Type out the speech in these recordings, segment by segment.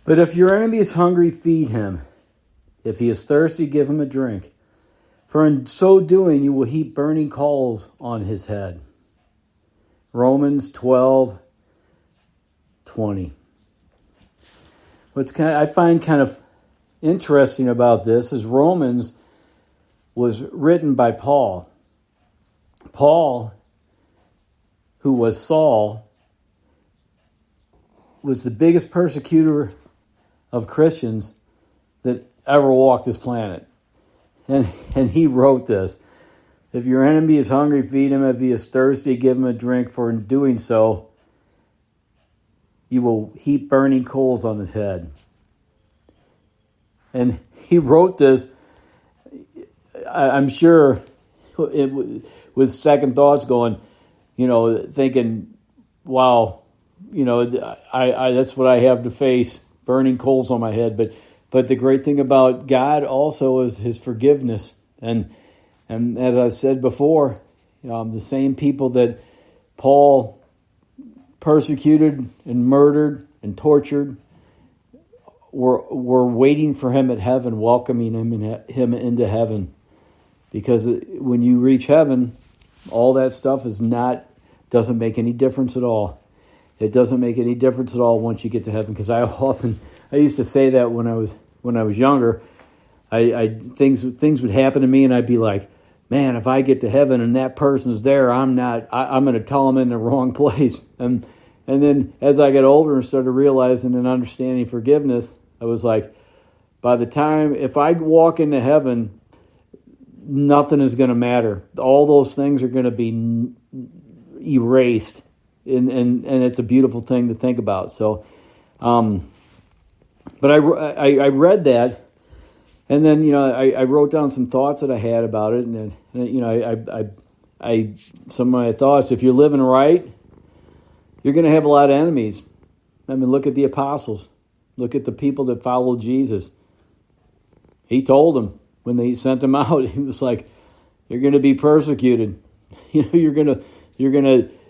But if your enemy is hungry, feed him. If he is thirsty, give him a drink. For in so doing, you will heap burning coals on his head. Romans 12:20. I find kind of interesting about this is Romans was written by Paul. Paul, who was Saul, was the biggest persecutor of Christians that ever walked this planet. And he wrote this. If your enemy is hungry, feed him. If he is thirsty, give him a drink. For in doing so, you will heap burning coals on his head. And he wrote this, I'm sure, with second thoughts going, thinking, wow, I that's what I have to face, burning coals on my head. But the great thing about God also is his forgiveness. And as I said before, the same people that Paul persecuted and murdered and tortured were waiting for him at heaven, welcoming him into heaven. Because when you reach heaven, all that stuff doesn't make any difference at all. It doesn't make any difference at all once you get to heaven. Because I used to say that when I was younger. Things would happen to me, and I'd be like, man, if I get to heaven and that person's there, I'm going to tell them in the wrong place. And then as I got older and started realizing and understanding forgiveness, I was like, by the time, if I walk into heaven, nothing is going to matter. All those things are going to be erased. And it's a beautiful thing to think about. So, but I read that, and then I wrote down some thoughts that I had about it, and I some of my thoughts. If you're living right, you're going to have a lot of enemies. I mean, look at the apostles. Look at the people that followed Jesus. He told them when they sent them out, he was like, "You're going to be persecuted. You're going to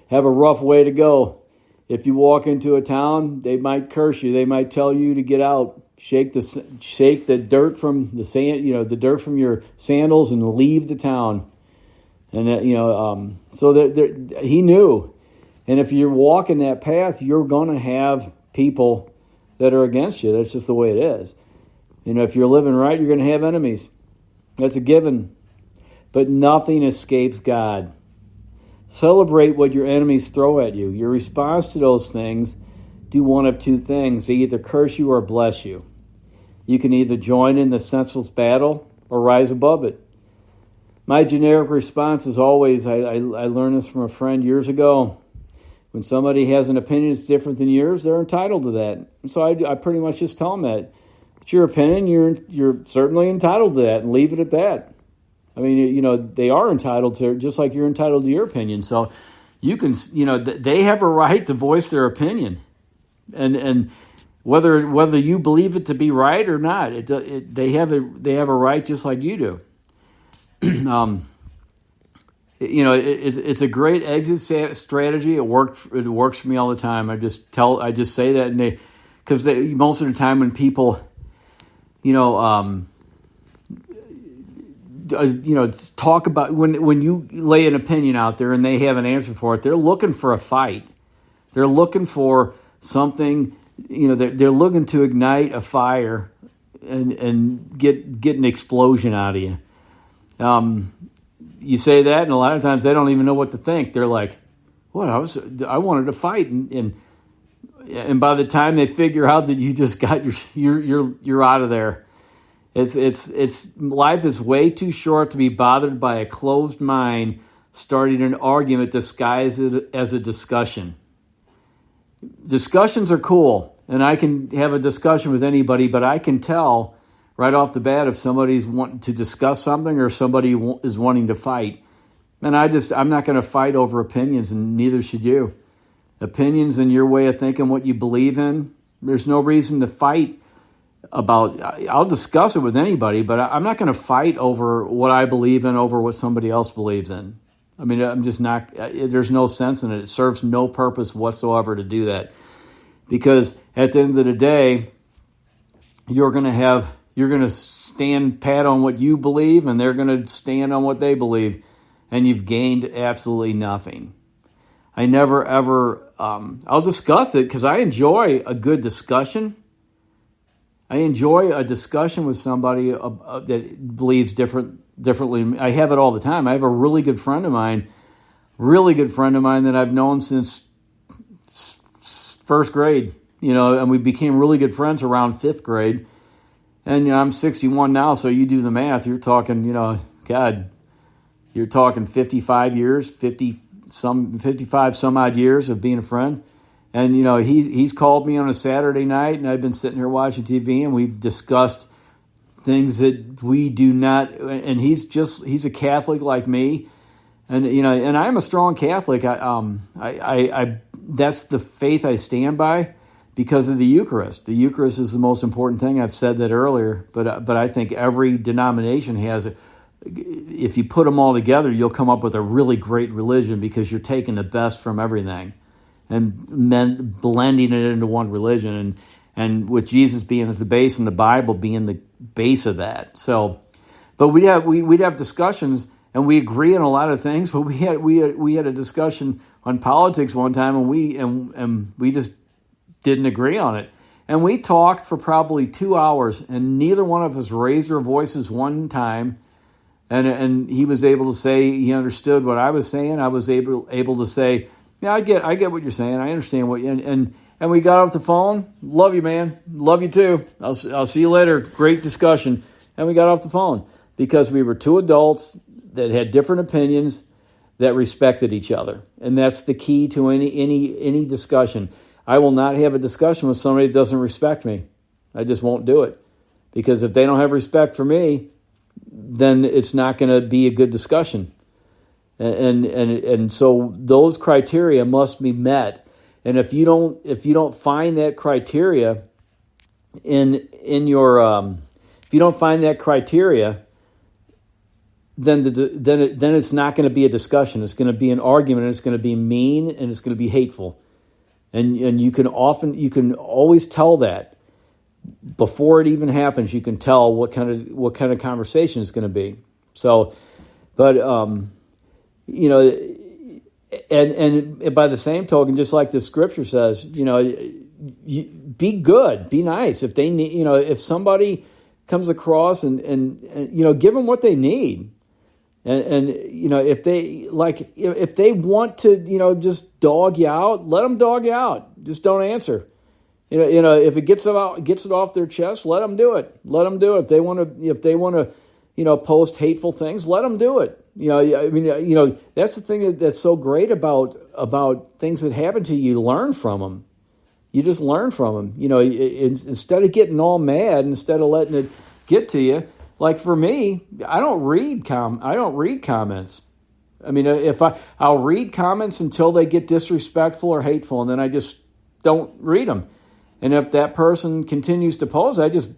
have a rough way to go. If you walk into a town, they might curse you. They might tell you to get out. Shake the dirt from the sand, the dirt from your sandals, and leave the town." And so he knew. And if you're walking that path, you're going to have people that are against you. That's just the way it is. If you're living right, you're going to have enemies. That's a given. But nothing escapes God. Celebrate what your enemies throw at you. Your response to those things, do one of two things. They either curse you or bless you. You can either join in the senseless battle or rise above it. My generic response is always, I learned this from a friend years ago. When somebody has an opinion that's different than yours, they're entitled to that. So I pretty much just tell them that. It's your opinion, you're certainly entitled to that, and leave it at that. I mean, they are entitled to, just like you're entitled to your opinion. So you can, they have a right to voice their opinion, and whether you believe it to be right or not, they have a right just like you do. It's a great exit strategy. It works for me all the time. I just say that, and because most of the time when people, talk about when you lay an opinion out there and they have an answer for it, they're looking for a fight. They're looking for something, they're looking to ignite a fire and get an explosion out of you. You say that, and a lot of times they don't even know what to think. They're like, "What? I wanted to fight," and by the time they figure out that you just got you're out of there. It's life is way too short to be bothered by a closed mind starting an argument disguised as a discussion. Discussions are cool, and I can have a discussion with anybody, but I can tell right off the bat if somebody's wanting to discuss something or somebody is wanting to fight. And I'm not going to fight over opinions, and neither should you. Opinions and your way of thinking, what you believe in, there's no reason to fight about. I'll discuss it with anybody, but I'm not going to fight over what I believe in over what somebody else believes in. I mean, I'm just not, there's no sense in it. It serves no purpose whatsoever to do that. Because at the end of the day, you're going to stand pat on what you believe, and they're going to stand on what they believe, and you've gained absolutely nothing. I never ever, I'll discuss it because I enjoy a good discussion. I enjoy a discussion with somebody that believes differently. I have it all the time. I have a really good friend of mine that I've known since first grade, and we became really good friends around fifth grade. And, I'm 61 now, so you do the math. You're talking, you're talking 55 years, 55 some odd years of being a friend. And, he's called me on a Saturday night, and I've been sitting here watching TV, and we've discussed things that we do not, and he's a Catholic like me. And, and I'm a strong Catholic. I that's the faith I stand by because of the Eucharist. The Eucharist is the most important thing. I've said that earlier, but I think every denomination has, if you put them all together, you'll come up with a really great religion because you're taking the best from everything and then blending it into one religion, and with Jesus being at the base and the Bible being the base of that. So, but we'd have discussions, and we agree on a lot of things. But we had a discussion on politics one time, and we just didn't agree on it. And we talked for probably 2 hours, and neither one of us raised our voices one time. And he was able to say he understood what I was saying. I was able to say, yeah, I get what you're saying. I understand what you, and we got off the phone. Love you, man. Love you too. I'll see you later. Great discussion. And we got off the phone because we were two adults that had different opinions that respected each other. And that's the key to any discussion. I will not have a discussion with somebody that doesn't respect me. I just won't do it. Because if they don't have respect for me, then it's not going to be a good discussion. And so those criteria must be met. And if you don't find that criteria in your if you don't find that criteria, then it's not going to be a discussion. It's going to be an argument, and it's going to be mean, and it's going to be hateful. And you can always tell that before it even happens. You can tell what kind of conversation it's going to be. So, but and by the same token, just like the scripture says, be good, be nice. If they need, if somebody comes across and give them what they need. And if they want to, just dog you out, let them dog you out. Just don't answer. If it gets it off their chest, let them do it. Let them do it. If they want to, post hateful things, let them do it. That's the thing that's so great about things that happen to you. You learn from them. You just learn from them. Instead of getting all mad, instead of letting it get to you. Like for me, I don't read comments. I mean, I'll read comments until they get disrespectful or hateful, and then I just don't read them. And if that person continues to post, I just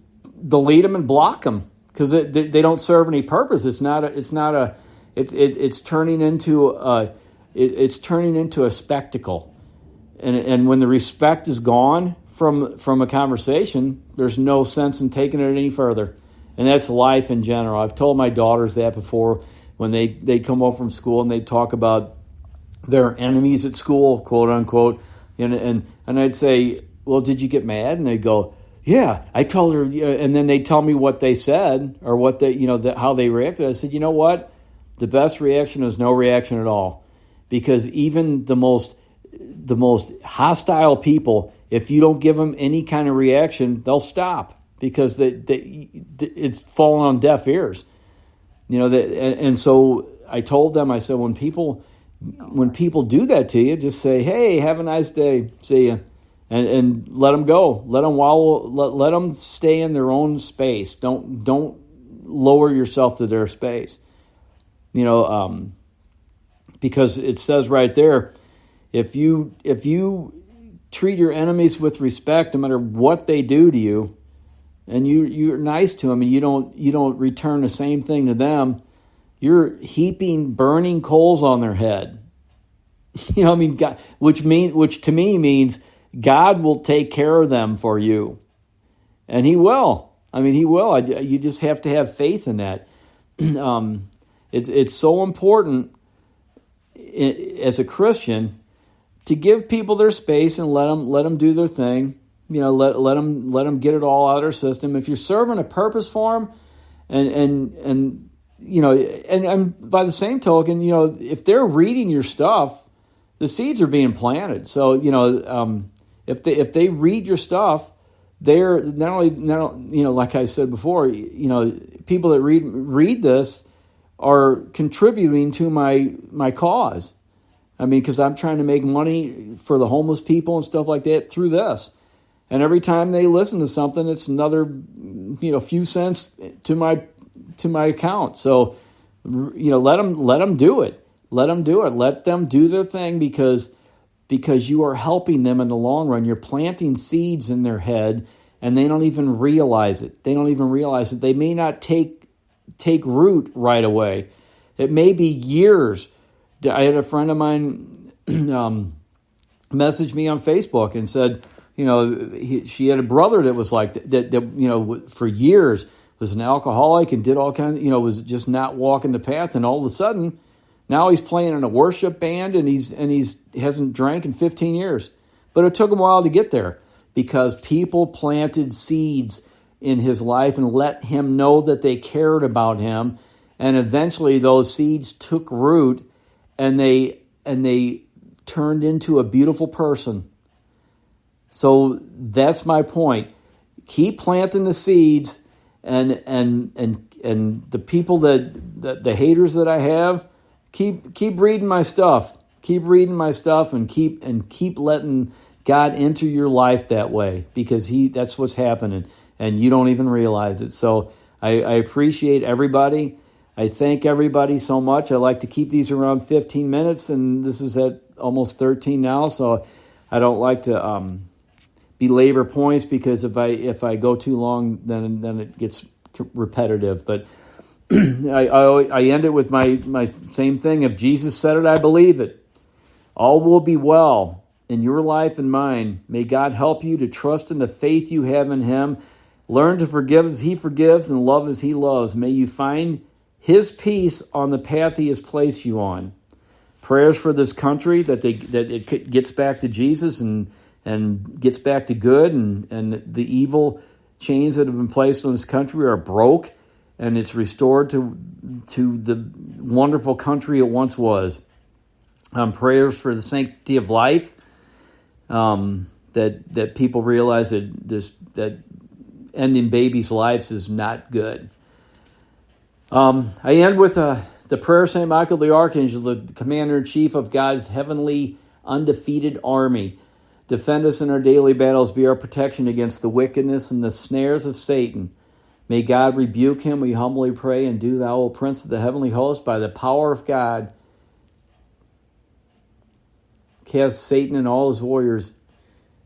delete them and block them because they don't serve any purpose. It's turning into a spectacle, and when the respect is gone from a conversation, there's no sense in taking it any further. And that's life in general. I've told my daughters that before when they come home from school and they talk about their enemies at school, quote unquote, and I'd say, well, did you get mad? And they'd go, yeah, I told her, and then they tell me what they said or what they, how they reacted. I said, you know what? The best reaction is no reaction at all, because even the most hostile people, if you don't give them any kind of reaction, they'll stop because it's fallen on deaf ears. And so I told them, I said, when people do that to you, just say, hey, have a nice day, see ya. And let them go. Let them wallow. Let them stay in their own space. Don't lower yourself to their space. Because it says right there, if you treat your enemies with respect, no matter what they do to you, and you're nice to them, and you don't return the same thing to them, you're heaping burning coals on their head. God, which to me means God will take care of them for you, and He will. I mean, he will. You just have to have faith in that. It's so important as a Christian to give people their space and let them do their thing. Let them get it all out of their system. If you're serving a purpose for them, and by the same token, if they're reading your stuff, the seeds are being planted. So if they read your stuff, they're not only like I said before, people that read this are contributing to my cause. I mean, because I'm trying to make money for the homeless people and stuff like that through this. And every time they listen to something, it's another few cents to my account. So let them do it. Let them do it. Let them do their thing because you are helping them in the long run. You're planting seeds in their head, and they don't even realize it. They may not take root right away. It may be years. I had a friend of mine message me on Facebook and said, she had a brother that was like that for years was an alcoholic and did all kinds, was just not walking the path, and all of a sudden, now he's playing in a worship band and he hasn't drank in 15 years. But it took him a while to get there because people planted seeds in his life and let him know that they cared about him, and eventually those seeds took root and they turned into a beautiful person. So that's my point. Keep planting the seeds, and the people the haters that I have, keep reading my stuff. Keep reading my stuff and keep letting God enter your life that way, because that's what's happening and you don't even realize it. So I appreciate everybody. I thank everybody so much. I like to keep these around 15 minutes, and this is at almost 13 now, so I don't like to belabor points, because if I go too long, then it gets repetitive. But I end it with my same thing. If Jesus said it, I believe it. All will be well in your life and mine. May God help you to trust in the faith you have in Him. Learn to forgive as He forgives and love as He loves. May you find His peace on the path He has placed you on. Prayers for this country, that it gets back to Jesus and gets back to good, and the evil chains that have been placed on this country are broke, and it's restored to the wonderful country it once was. Prayers for the sanctity of life, that people realize that ending babies' lives is not good. I end with the prayer of St. Michael the Archangel, the commander-in-chief of God's heavenly undefeated army. Defend us in our daily battles. Be our protection against the wickedness and the snares of Satan. May God rebuke him, we humbly pray, and do thou, O Prince of the heavenly host, by the power of God, cast Satan and all his warriors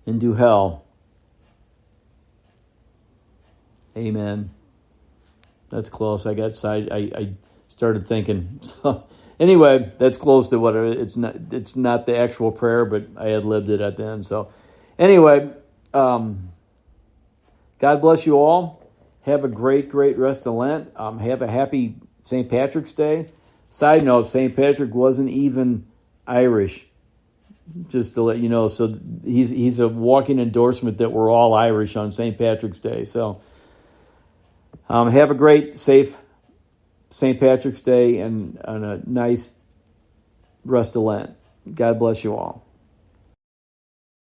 into hell. Amen. That's close. I started thinking. So anyway, that's close to what it's not the actual prayer, but I had lived it at the end. So anyway, God bless you all. Have a great rest of Lent. Have a happy St. Patrick's Day. Side note, St. Patrick wasn't even Irish, just to let you know. So he's a walking endorsement that we're all Irish on St. Patrick's Day. So have a great, safe St. Patrick's Day and a nice rest of Lent. God bless you all.